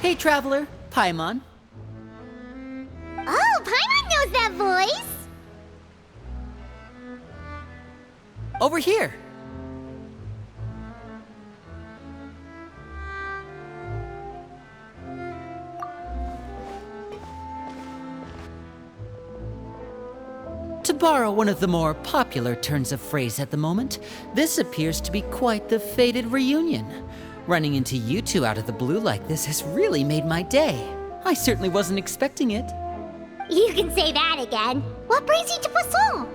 Hey, traveler, Paimon. Oh, Paimon knows that voice! Over here. To borrow one of the more popular turns of phrase at the moment, this appears to be quite the fated reunion. Running into you two out of the blue like this has really made my day. I certainly wasn't expecting it. You can say that again. What brings you to Poisson?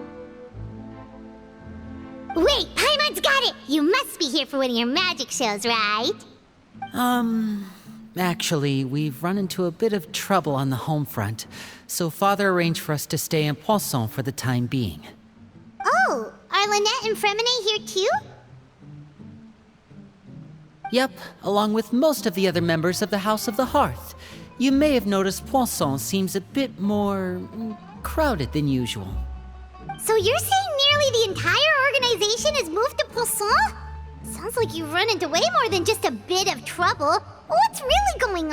Wait, Paimon's got it! You must be here for one of your magic shows, right? Actually, we've run into a bit of trouble on the home front, so Father arranged for us to stay in Poisson for the time being. Oh, are Lynette and Fremine here too? Yep, along with most of the other members of the House of the Hearth. You may have noticed Poisson seems a bit more crowded than usual. So you're saying nearly the entire organization has moved to Poisson? Sounds like you've run into way more than just a bit of trouble. What's really going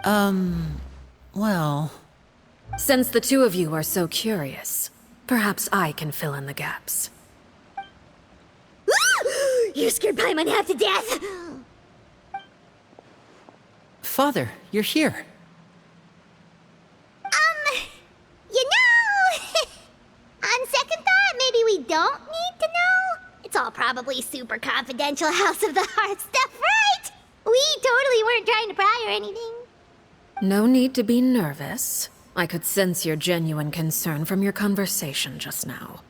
on? Well... Since the two of you are so curious, perhaps I can fill in the gaps. You scared Paimon half to death! Father, you're here. You know... On second thought, maybe we don't need to know? It's all probably super confidential House of the Heart stuff, right? We totally weren't trying to pry or anything. No need to be nervous. I could sense your genuine concern from your conversation just now.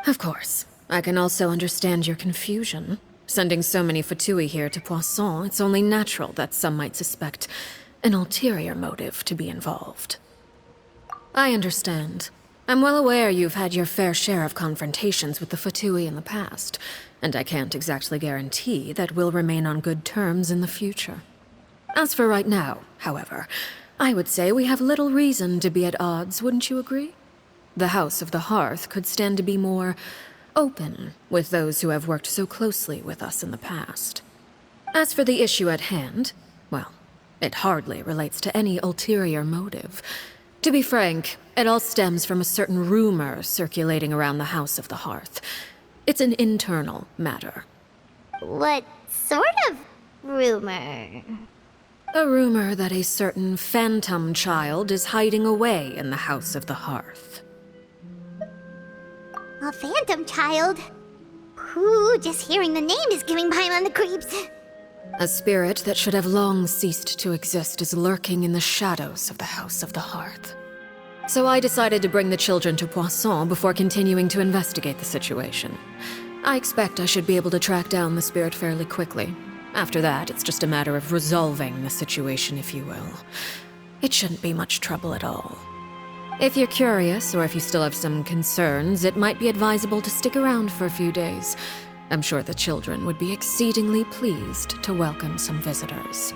Of course, I can also understand your confusion. Sending so many Fatui here to Poisson, it's only natural that some might suspect an ulterior motive to be involved. I understand. I'm well aware you've had your fair share of confrontations with the Fatui in the past, and I can't exactly guarantee that we'll remain on good terms in the future. As for right now, however, I would say we have little reason to be at odds, wouldn't you agree? The House of the Hearth could stand to be more open with those who have worked so closely with us in the past. As for the issue at hand, well, it hardly relates to any ulterior motive. To be frank, it all stems from a certain rumor circulating around the House of the Hearth. It's an internal matter. What sort of rumor? A rumor that a certain phantom child is hiding away in the House of the Hearth. A phantom child? Ooh, just hearing the name is giving Paimon the creeps. A spirit that should have long ceased to exist is lurking in the shadows of the House of the Hearth. So I decided to bring the children to Poisson before continuing to investigate the situation. I expect I should be able to track down the spirit fairly quickly. After that, it's just a matter of resolving the situation, if you will. It shouldn't be much trouble at all. If you're curious, or if you still have some concerns, it might be advisable to stick around for a few days. I'm sure the children would be exceedingly pleased to welcome some visitors.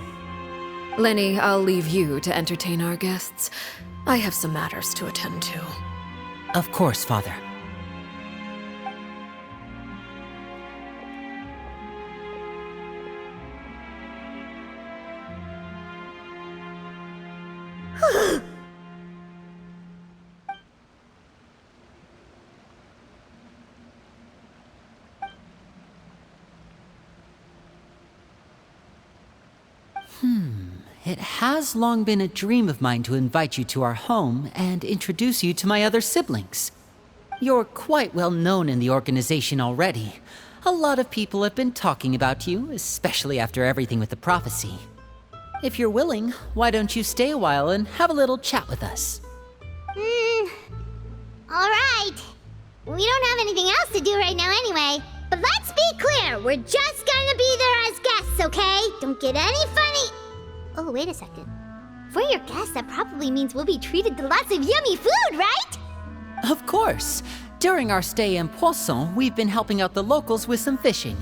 Lenny, I'll leave you to entertain our guests. I have some matters to attend to. Of course, Father. It has long been a dream of mine to invite you to our home and introduce you to my other siblings. You're quite well known in the organization already. A lot of people have been talking about you, especially after everything with the prophecy. If you're willing, why don't you stay a while and have a little chat with us? Alright. We don't have anything else to do right now anyway. But let's be clear, we're just gonna be there as guests, okay? Don't get any funny... Oh, wait a second. For your guests, that probably means we'll be treated to lots of yummy food, right? Of course. During our stay in Poisson, we've been helping out the locals with some fishing.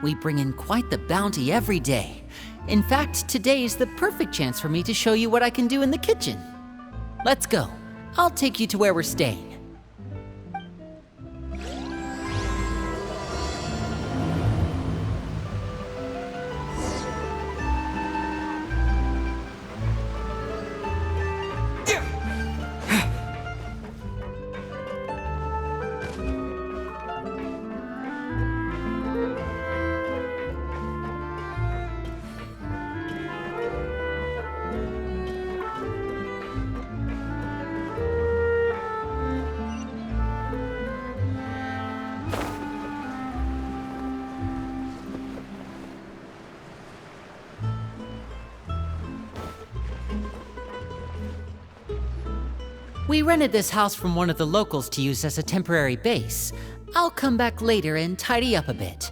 We bring in quite the bounty every day. In fact, today is the perfect chance for me to show you what I can do in the kitchen. Let's go. I'll take you to where we're staying. We rented this house from one of the locals to use as a temporary base. I'll come back later and tidy up a bit.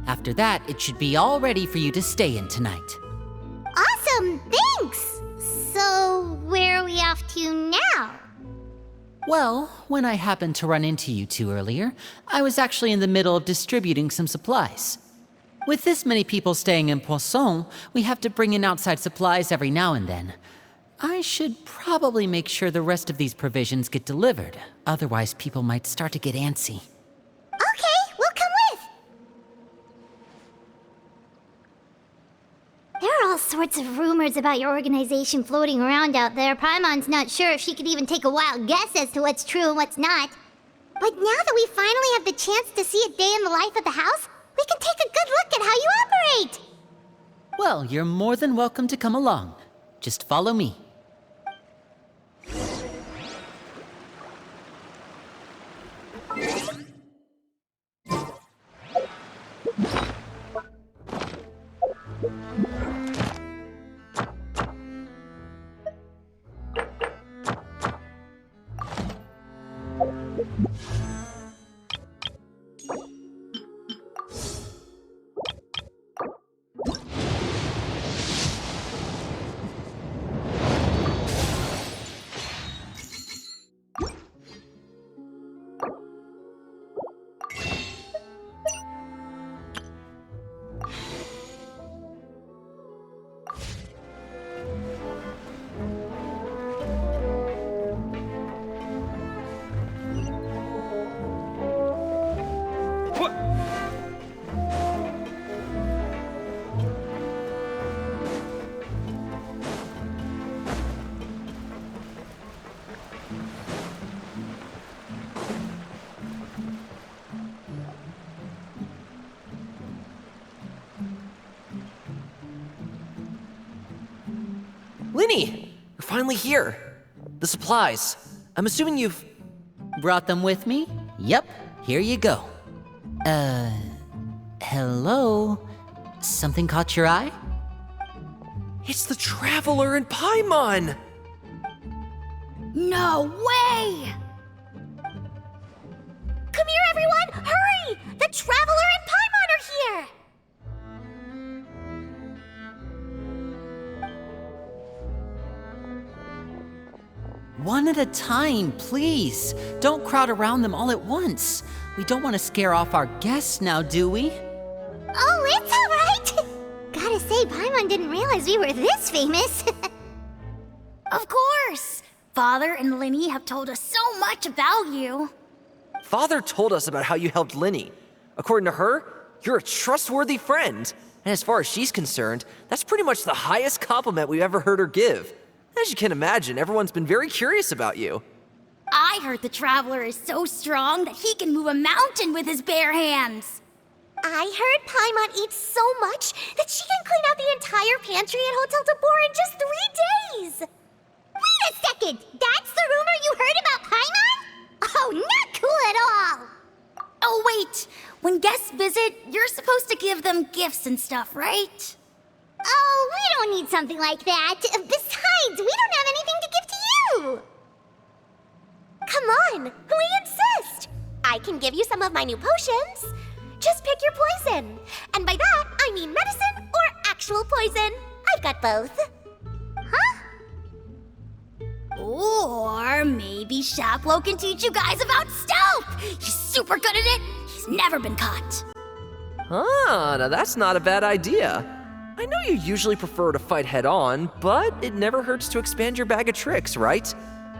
After that, it should be all ready for you to stay in tonight. Awesome, thanks! So, where are we off to now? Well, when I happened to run into you two earlier, I was actually in the middle of distributing some supplies. With this many people staying in Poisson, we have to bring in outside supplies every now and then. I should probably make sure the rest of these provisions get delivered, otherwise people might start to get antsy. Okay, we'll come with! There are all sorts of rumors about your organization floating around out there. Paimon's not sure if she could even take a wild guess as to what's true and what's not. But now that we finally have the chance to see a day in the life of the house, we can take a good look at how you operate! Well, you're more than welcome to come along. Just follow me. Linny! You're finally here! The supplies. I'm assuming you've... Brought them with me? Yep, here you go. Hello? Something caught your eye? It's the Traveler in Paimon! No way! Come here, everyone! Hurry! The Traveler and Paimon are here! One at a time, please. Don't crowd around them all at once. We don't want to scare off our guests now, do we? Oh, it's all right! Gotta say, Paimon didn't realize we were this famous. Of course! Father and Linny have told us so much about you. Father told us about how you helped Linny. According to her, you're a trustworthy friend. And as far as she's concerned, that's pretty much the highest compliment we've ever heard her give. As you can imagine, everyone's been very curious about you. I heard the Traveler is so strong that he can move a mountain with his bare hands. I heard Paimon eats so much that she can clean out the entire pantry at Hotel de Boer in just 3 days! Wait a second! That's the rumor you heard about Paimon? Oh, not cool at all! Oh, wait! When guests visit, you're supposed to give them gifts and stuff, right? Oh, we don't need something like that. Besides, we don't have anything to give to you! Come on, we insist! I can give you some of my new potions. Just pick your poison. And by that, I mean medicine or actual poison. I've got both. Huh? Or maybe Shaplo can teach you guys about stealth! He's super good at it! He's never been caught! Ah, now that's not a bad idea. I know you usually prefer to fight head-on, but it never hurts to expand your bag of tricks, right?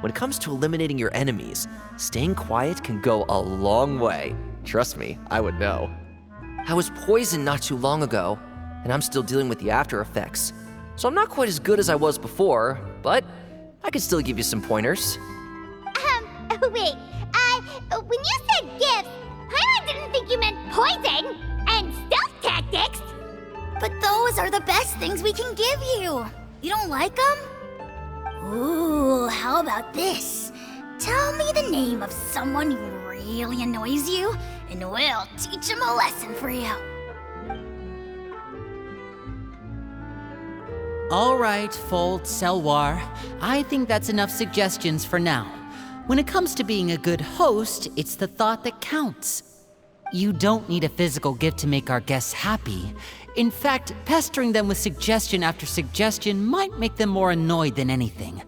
When it comes to eliminating your enemies, staying quiet can go a long way. Trust me, I would know. I was poisoned not too long ago, and I'm still dealing with the after effects. So I'm not quite as good as I was before, but I can still give you some pointers. Wait, when you said gifts, Paimon didn't think you meant poison and stealth tactics. But those are the best things we can give you. You don't like them? Ooh, how about this? Tell me the name of someone who really annoys you, and we'll teach him a lesson for you. All right, Fold, Selwar. I think that's enough suggestions for now. When it comes to being a good host, it's the thought that counts. You don't need a physical gift to make our guests happy. In fact, pestering them with suggestion after suggestion might make them more annoyed than anything.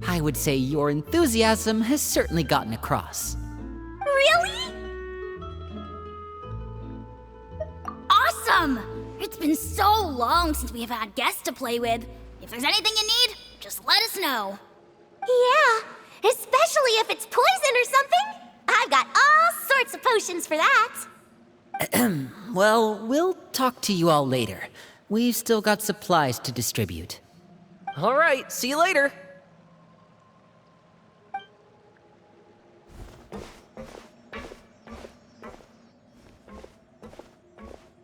I would say your enthusiasm has certainly gotten across. Really? Awesome! It's been so long since we have had guests to play with. If there's anything you need, just let us know. Yeah, especially if it's poison or something. I've got all sorts of potions for that. Well, we'll talk to you all later. We've still got supplies to distribute. All right, see you later.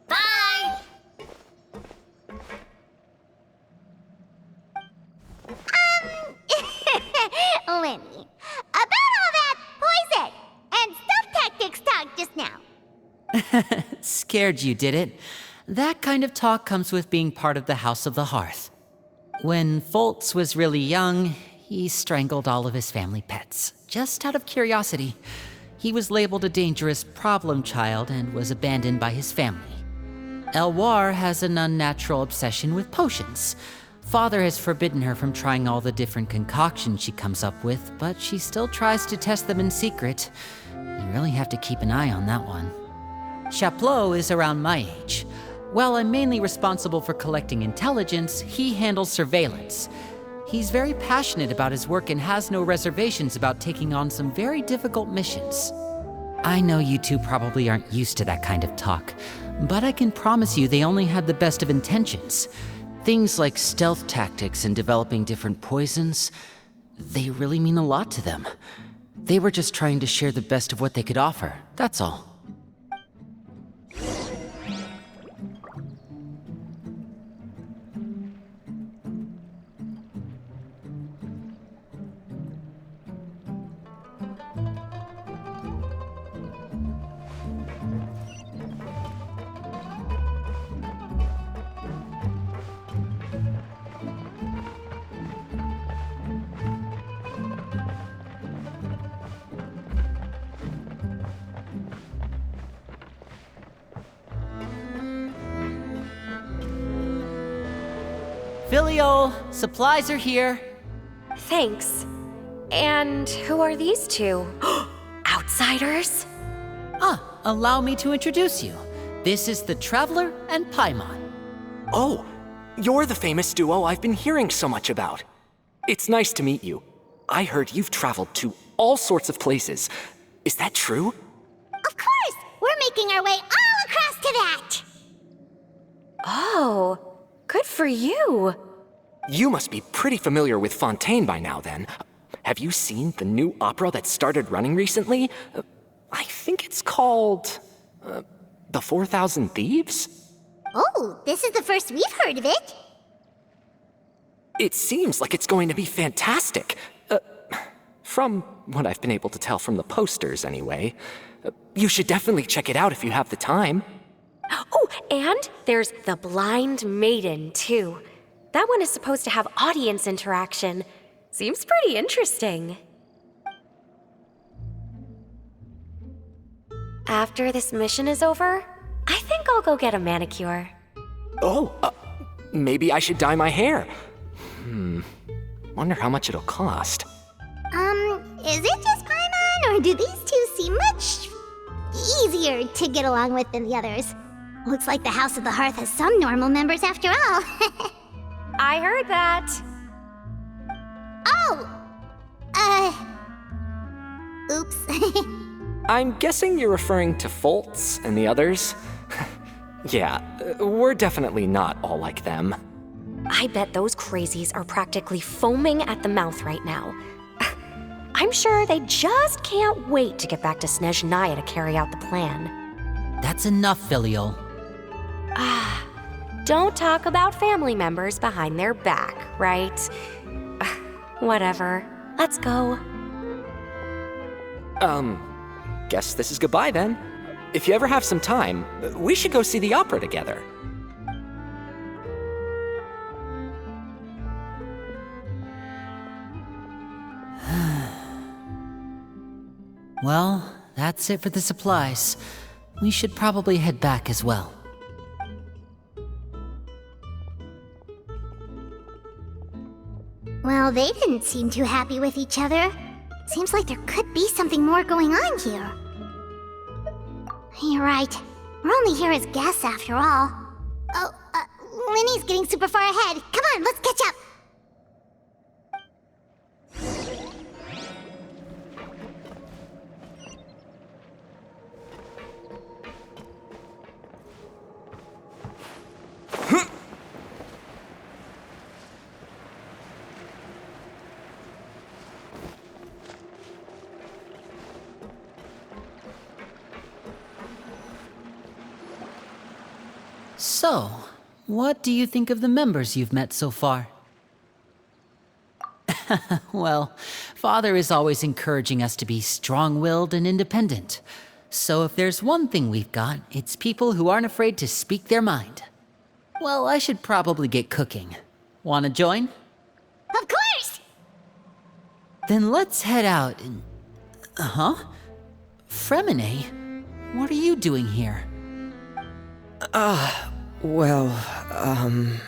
Bye! Lenny, about all that poison and stealth tactics talk just now. Scared you, did it? That kind of talk comes with being part of the House of the Hearth. When Foltz was really young, he strangled all of his family pets, just out of curiosity. He was labeled a dangerous problem child and was abandoned by his family. Elwar has an unnatural obsession with potions. Father has forbidden her from trying all the different concoctions she comes up with, but she still tries to test them in secret. You really have to keep an eye on that one. Chaplot is around my age. While I'm mainly responsible for collecting intelligence, he handles surveillance. He's very passionate about his work and has no reservations about taking on some very difficult missions. I know you two probably aren't used to that kind of talk, but I can promise you they only had the best of intentions. Things like stealth tactics and developing different poisons, they really mean a lot to them. They were just trying to share the best of what they could offer, that's all. Filial, supplies are here. Thanks. And who are these two? Outsiders? Allow me to introduce you. This is the Traveler and Paimon. Oh, you're the famous duo I've been hearing so much about. It's nice to meet you. I heard you've traveled to all sorts of places. Is that true? Of course! We're making our way all across to that! Oh, good for you. You must be pretty familiar with Fontaine by now, then. Have you seen the new opera that started running recently? I think it's called... The 4,000 Thieves? Oh, this is the first we've heard of it. It seems like it's going to be fantastic. From what I've been able to tell from the posters, anyway. You should definitely check it out if you have the time. Oh, and there's The Blind Maiden, too. That one is supposed to have audience interaction. Seems pretty interesting. After this mission is over, I think I'll go get a manicure. Oh, maybe I should dye my hair. Wonder how much it'll cost. Is it just Paimon, or do these two seem much easier to get along with than the others? Looks like the House of the Hearth has some normal members after all. I heard that. Oh! Oops. I'm guessing you're referring to Foltz and the others? Yeah, we're definitely not all like them. I bet those crazies are practically foaming at the mouth right now. I'm sure they just can't wait to get back to Snezhnaya to carry out the plan. That's enough, Filial. Don't talk about family members behind their back, right? Whatever. Let's go. Guess this is goodbye then. If you ever have some time, we should go see the opera together. Well, that's it for the supplies. We should probably head back as well. Well, they didn't seem too happy with each other. Seems like there could be something more going on here. You're right. We're only here as guests after all. Oh, Linny's getting super far ahead. Come on, let's catch up. So, what do you think of the members you've met so far? Well, Father is always encouraging us to be strong-willed and independent. So if there's one thing we've got, it's people who aren't afraid to speak their mind. Well, I should probably get cooking. Wanna join? Of course! Then let's head out and... Fremine? What are you doing here? Well, Fremine!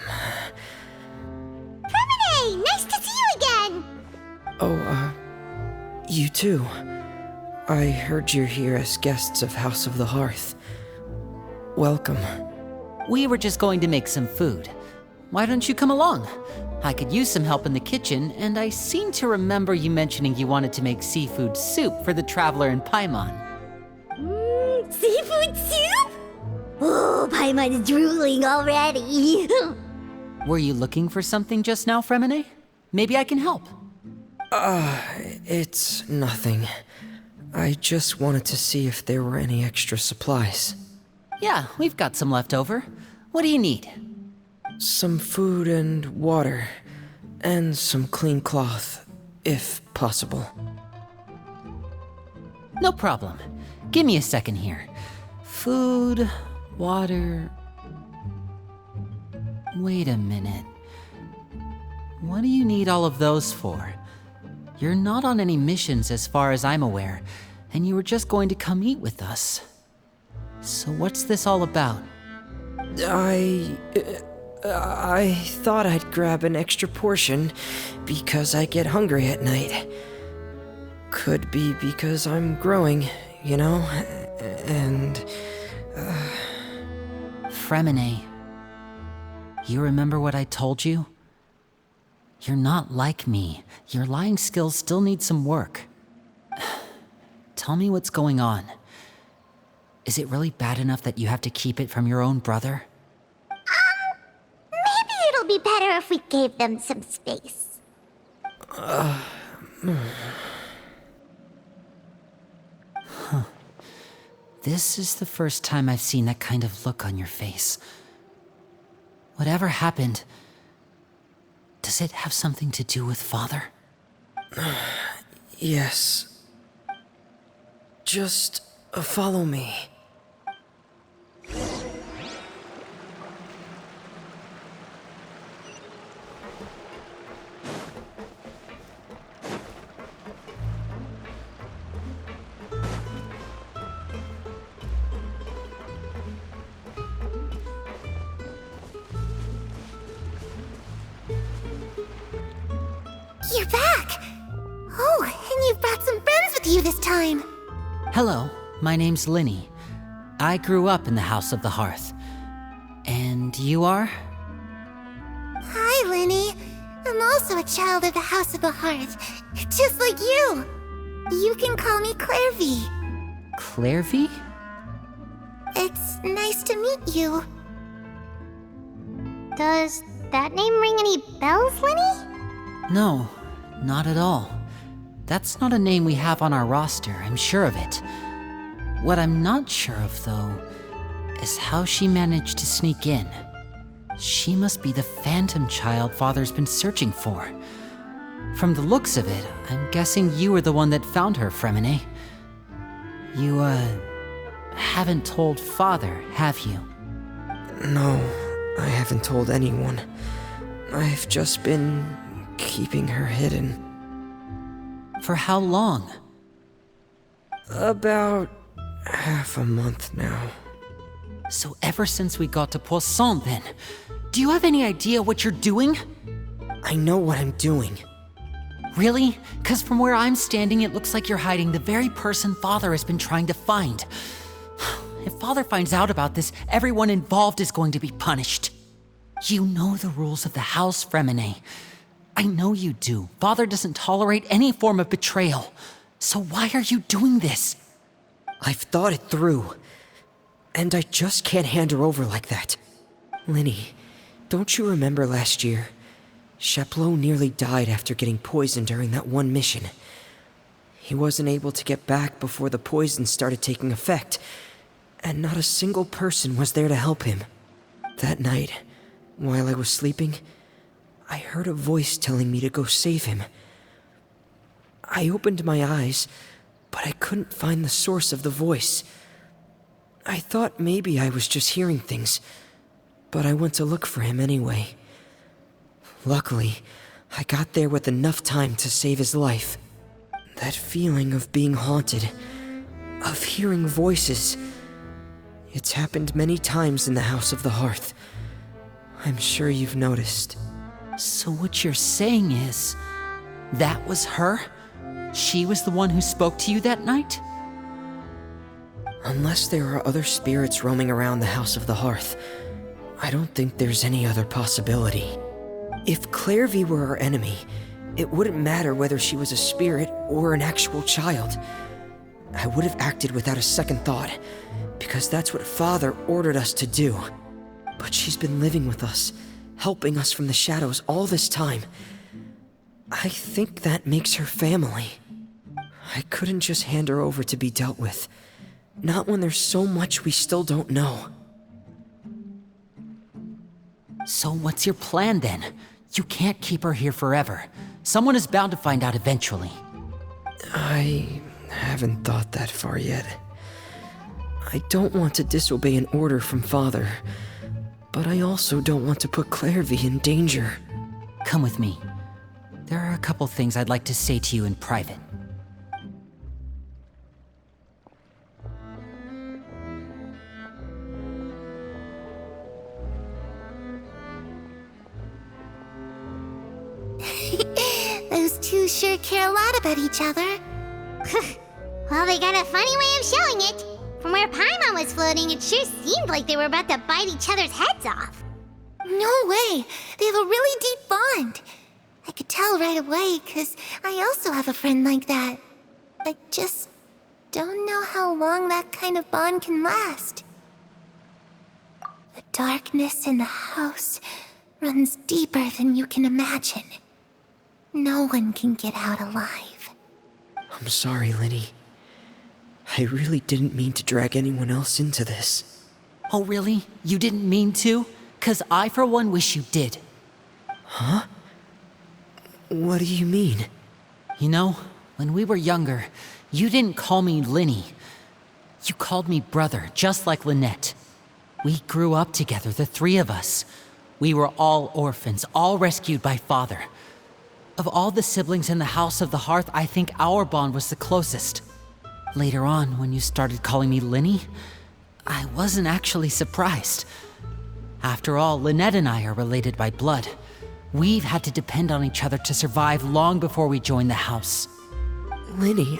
Nice to see you again! you too. I heard you're here as guests of House of the Hearth. Welcome. We were just going to make some food. Why don't you come along? I could use some help in the kitchen, and I seem to remember you mentioning you wanted to make seafood soup for the traveler in Paimon. Seafood soup? Oh, Paimon's drooling already. Were you looking for something just now, Fremine? Maybe I can help. It's nothing. I just wanted to see if there were any extra supplies. Yeah, we've got some left over. What do you need? Some food and water, and some clean cloth, if possible. No problem. Give me a second here. Food, water... Wait a minute. What do you need all of those for? You're not on any missions as far as I'm aware, and you were just going to come eat with us. So what's this all about? I thought I'd grab an extra portion because I get hungry at night. Could be because I'm growing, you know? And... Fremine, you remember what I told you? You're not like me. Your lying skills still need some work. Tell me what's going on. Is it really bad enough that you have to keep it from your own brother? Maybe it'll be better if we gave them some space. This is the first time I've seen that kind of look on your face. Whatever happened, does it have something to do with Father? yes. Just follow me. You're back! Oh, and you've brought some friends with you this time. Hello, my name's Linny. I grew up in the House of the Hearth. And you are? Hi, Linny. I'm also a child of the House of the Hearth, just like you. You can call me Clairvy. Clairvy? It's nice to meet you. Does that name ring any bells, Linny? No, not at all. That's not a name we have on our roster, I'm sure of it. What I'm not sure of, though, is how she managed to sneak in. She must be the phantom child Father's been searching for. From the looks of it, I'm guessing you were the one that found her, Fremine. You, haven't told Father, have you? No, I haven't told anyone. I've just been keeping her hidden. For how long? About half a month now. So ever since we got to Poisson then, do you have any idea what you're doing? I know what I'm doing. Really? 'Cause from where I'm standing, it looks like you're hiding the very person Father has been trying to find. If Father finds out about this, everyone involved is going to be punished. You know the rules of the house, Fremine. I know you do. Father doesn't tolerate any form of betrayal. So why are you doing this? I've thought it through. And I just can't hand her over like that. Linny, don't you remember last year? Chaplot nearly died after getting poisoned during that one mission. He wasn't able to get back before the poison started taking effect, and not a single person was there to help him. That night, while I was sleeping, I heard a voice telling me to go save him. I opened my eyes, but I couldn't find the source of the voice. I thought maybe I was just hearing things, but I went to look for him anyway. Luckily, I got there with enough time to save his life. That feeling of being haunted, of hearing voices, it's happened many times in the House of the Hearth. I'm sure you've noticed. So what you're saying is, that was her? She was the one who spoke to you that night? Unless there are other spirits roaming around the House of the Hearth, I don't think there's any other possibility. If Clairvy were our enemy, it wouldn't matter whether she was a spirit or an actual child. I would have acted without a second thought, because that's what Father ordered us to do. But she's been living with us, helping us from the shadows all this time. I think that makes her family. I couldn't just hand her over to be dealt with. Not when there's so much we still don't know. So what's your plan then? You can't keep her here forever. Someone is bound to find out eventually. I haven't thought that far yet. I don't want to disobey an order from Father, but I also don't want to put Clairvy in danger. Come with me. There are a couple things I'd like to say to you in private. Those two sure care a lot about each other. Well, they got a funny way of showing it. From where Paimon was floating, it sure seemed like they were about to bite each other's heads off. No way! They have a really deep bond. I could tell right away, 'cause I also have a friend like that. I just don't know how long that kind of bond can last. The darkness in the house runs deeper than you can imagine. No one can get out alive. I'm sorry, Linny. I really didn't mean to drag anyone else into this. Oh really? You didn't mean to? 'Cause I for one wish you did. Huh? What do you mean? You know, when we were younger, you didn't call me Linny. You called me brother, just like Lynette. We grew up together, the three of us. We were all orphans, all rescued by Father. Of all the siblings in the House of the Hearth, I think our bond was the closest. Later on, when you started calling me Linny, I wasn't actually surprised. After all, Lynette and I are related by blood. We've had to depend on each other to survive long before we joined the house. Linny,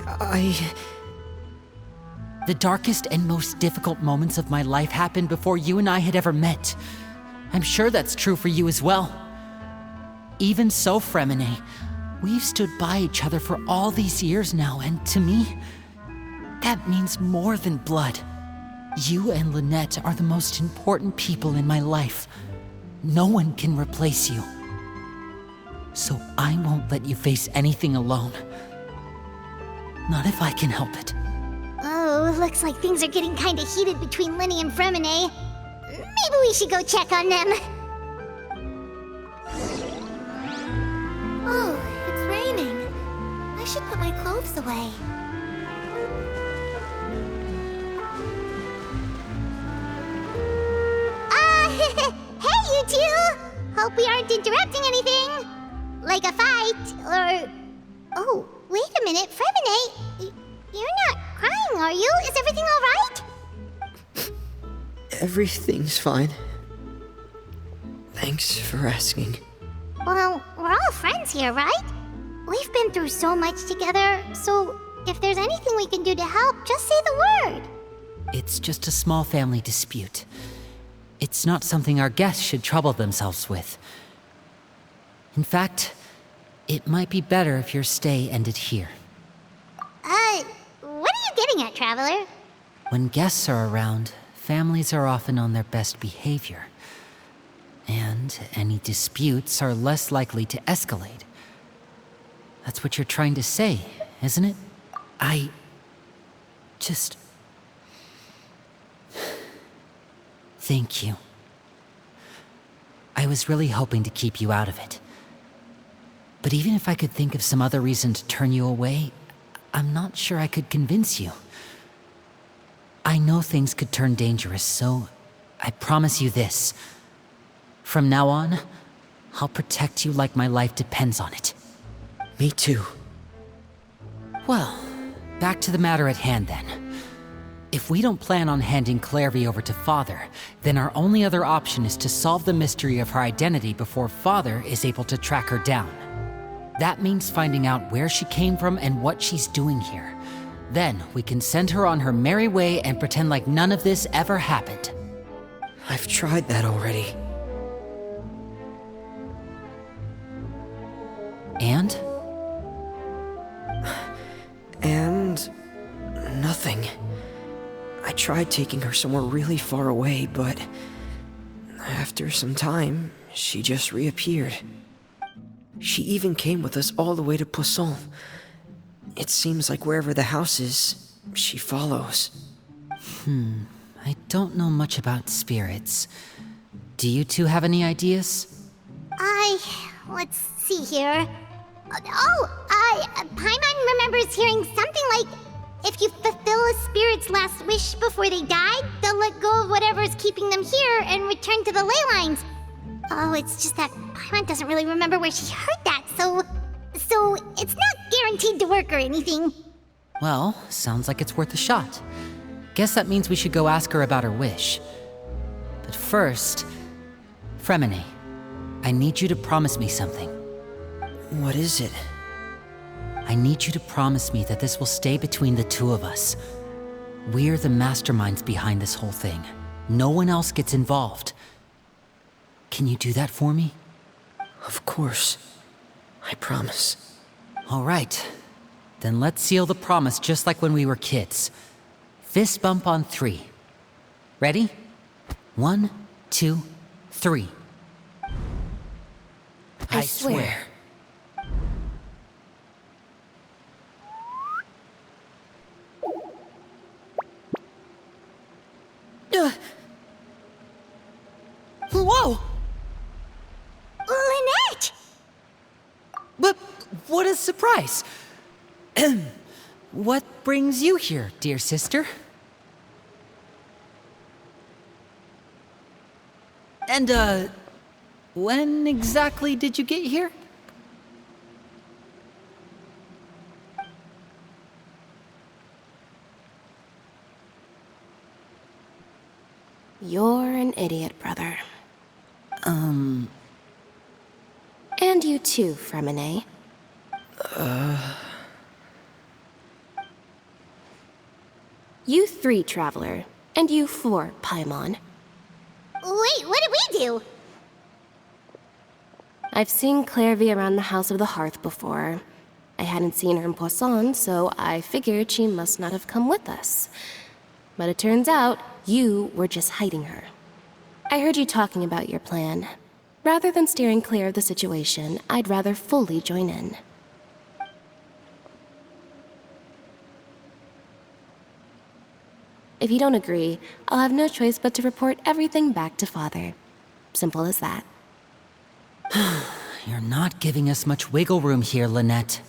The darkest and most difficult moments of my life happened before you and I had ever met. I'm sure that's true for you as well. Even so, Fremine, we've stood by each other for all these years now, and to me, that means more than blood. You and Lynette are the most important people in my life. No one can replace you. So I won't let you face anything alone. Not if I can help it. Oh, looks like things are getting kinda heated between Linny and Fremine. Maybe we should go check on them. Oh, it's raining. I should put my clothes away. Hey, you two! Hope we aren't interrupting anything. Like a fight, or... Oh, wait a minute, Fremine. You're not crying crying, are you? Is everything alright? Everything's fine. Thanks for asking. Well, we're all friends here, right? We've been through so much together, so if there's anything we can do to help, just say the word. It's just a small family dispute. It's not something our guests should trouble themselves with. In fact, it might be better if your stay ended here. What are you getting at, Traveler? When guests are around, families are often on their best behavior. And any disputes are less likely to escalate. That's what you're trying to say, isn't it? I just... Thank you. I was really hoping to keep you out of it. But even if I could think of some other reason to turn you away, I'm not sure I could convince you. I know things could turn dangerous, so I promise you this. From now on, I'll protect you like my life depends on it. Me too. Well, back to the matter at hand then. If we don't plan on handing Clarevy over to Father, then our only other option is to solve the mystery of her identity before Father is able to track her down. That means finding out where she came from and what she's doing here. Then we can send her on her merry way and pretend like none of this ever happened. I've tried that already. And? And... nothing. I tried taking her somewhere really far away, but... after some time, she just reappeared. She even came with us all the way to Poisson. It seems like wherever the house is, she follows. I don't know much about spirits. Do you two have any ideas? Let's see here. Paimon remembers hearing something like, if you fulfill a spirit's last wish before they died, they'll let go of whatever's keeping them here and return to the ley lines. Oh, it's just that Paimon doesn't really remember where she heard that, so it's not guaranteed to work or anything. Well, sounds like it's worth a shot. Guess that means we should go ask her about her wish. But first, Fremine, I need you to promise me something. What is it? I need you to promise me that this will stay between the two of us. We're the masterminds behind this whole thing. No one else gets involved. Can you do that for me? Of course. I promise. All right. Then let's seal the promise just like when we were kids. Fist bump on 3. Ready? 1, 2, 3. I swear. Whoa! Lynette! But what a surprise! What brings you here, dear sister? And, when exactly did you get here? You're an idiot, brother. And you too, Fremine. You 3, Traveler. And you 4, Paimon. Wait, what did we do? I've seen Clarevy around the House of the Hearth before. I hadn't seen her in Poisson, so I figured she must not have come with us. But it turns out, you were just hiding her. I heard you talking about your plan. Rather than steering clear of the situation, I'd rather fully join in. If you don't agree, I'll have no choice but to report everything back to Father. Simple as that. You're not giving us much wiggle room here, Lynette.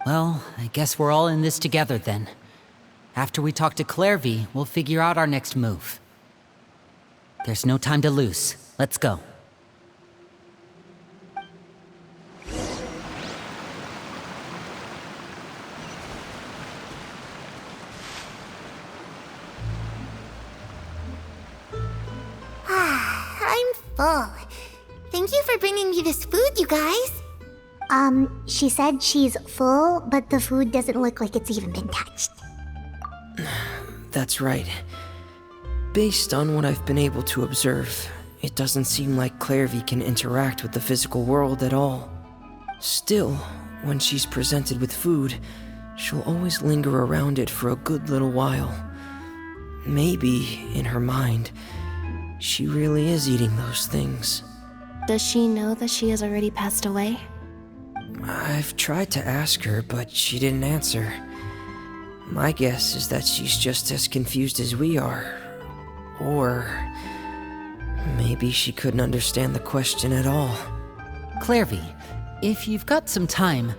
Well, I guess we're all in this together then. After we talk to Clarevy, we'll figure out our next move. There's no time to lose. Let's go. full. Thank you for bringing me this food, you guys. She said she's full, but the food doesn't look like it's even been touched. That's right. Based on what I've been able to observe, it doesn't seem like Clairvy can interact with the physical world at all. Still, when she's presented with food, she'll always linger around it for a good little while. Maybe, in her mind, she really is eating those things. Does she know that she has already passed away? I've tried to ask her, but she didn't answer. My guess is that she's just as confused as we are. Or maybe she couldn't understand the question at all. Clairvy, if you've got some time,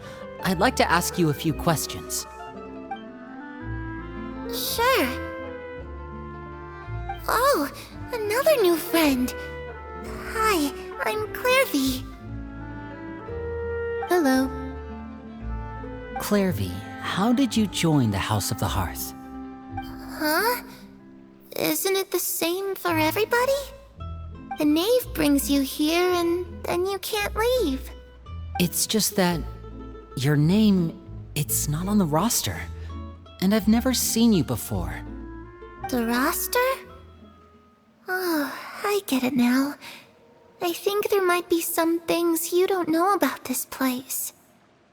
I'd like to ask you a few questions. Sure. Oh, another new friend. Hi, I'm Clairvy. Hello. Clairvy, how did you join the House of the Hearth? Huh? Isn't it the same for everybody? The Knave brings you here and then you can't leave. It's just that your name, it's not on the roster. And I've never seen you before. The roster? Oh, I get it now. I think there might be some things you don't know about this place.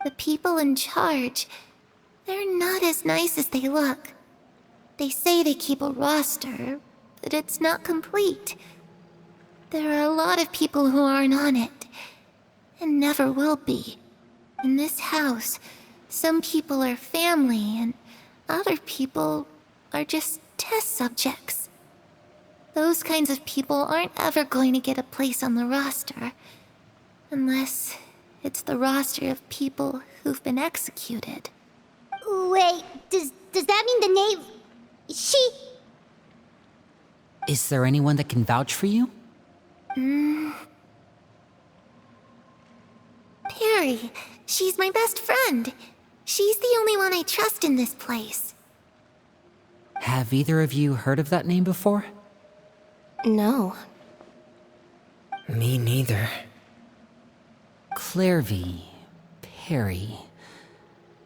The people in charge, they're not as nice as they look. They say they keep a roster, but it's not complete. There are a lot of people who aren't on it, and never will be. In this house, some people are family, and other people are just test subjects. Those kinds of people aren't ever going to get a place on the roster, unless it's the roster of people who've been executed. Wait, does that mean the Knave... She... Is there anyone that can vouch for you? Perry, she's my best friend. She's the only one I trust in this place. Have either of you heard of that name before? No. Me neither. Clairvy, Perry.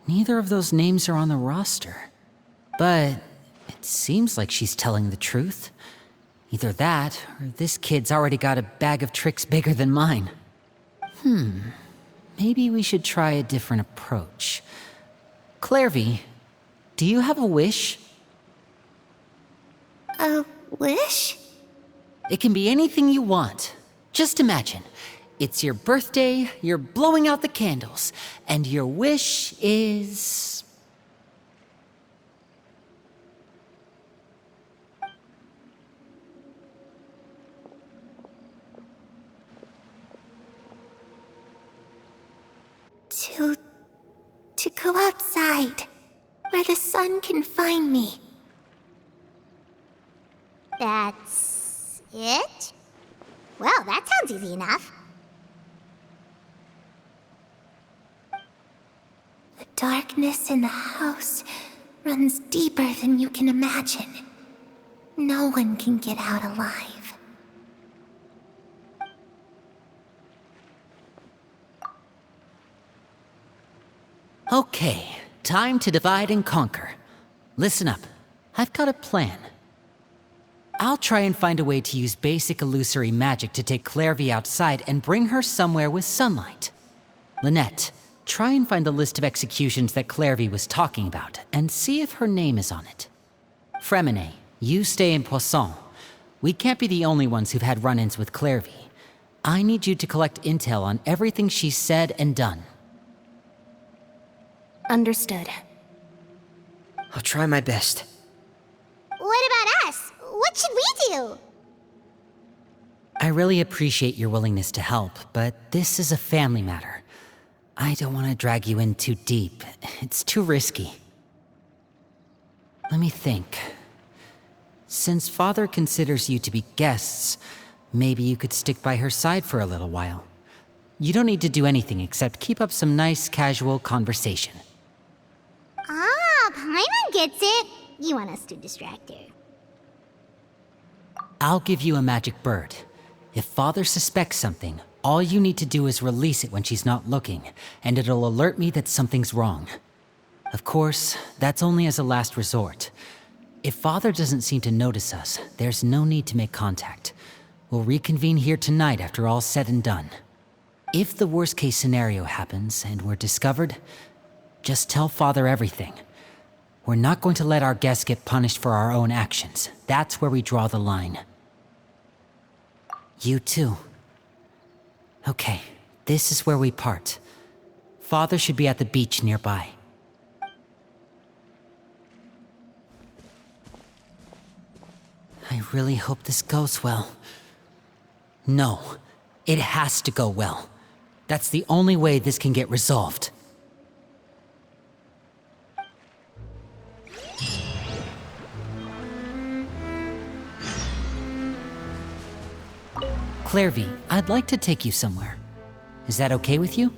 Neither of those names are on the roster. But it seems like she's telling the truth. Either that, or this kid's already got a bag of tricks bigger than mine. Maybe we should try a different approach. Clairvy, do you have a wish? A wish? It can be anything you want. Just imagine. It's your birthday, you're blowing out the candles, and your wish is... To go outside, where the sun can find me. That's... it? Well, that sounds easy enough. The darkness in the house runs deeper than you can imagine. No one can get out alive. Okay, time to divide and conquer. Listen up, I've got a plan. I'll try and find a way to use basic illusory magic to take Clairvy outside and bring her somewhere with sunlight. Lynette, try and find the list of executions that Clairvy was talking about, and see if her name is on it. Fremine, you stay in Poisson. We can't be the only ones who've had run-ins with Clairvy. I need you to collect intel on everything she's said and done. Understood. I'll try my best. What about us? What should we do? I really appreciate your willingness to help, but this is a family matter. I don't want to drag you in too deep. It's too risky. Let me think. Since Father considers you to be guests, maybe you could stick by her side for a little while. You don't need to do anything except keep up some nice, casual conversation. Ah, Paimon gets it. You want us to distract her. I'll give you a magic bird. If Father suspects something, all you need to do is release it when she's not looking, and it'll alert me that something's wrong. Of course, that's only as a last resort. If Father doesn't seem to notice us, there's no need to make contact. We'll reconvene here tonight after all's said and done. If the worst case scenario happens and we're discovered, just tell Father everything. We're not going to let our guests get punished for our own actions. That's where we draw the line. You too. Okay, this is where we part. Father should be at the beach nearby. I really hope this goes well. No, it has to go well. That's the only way this can get resolved. Clairvy, I'd like to take you somewhere. Is that okay with you?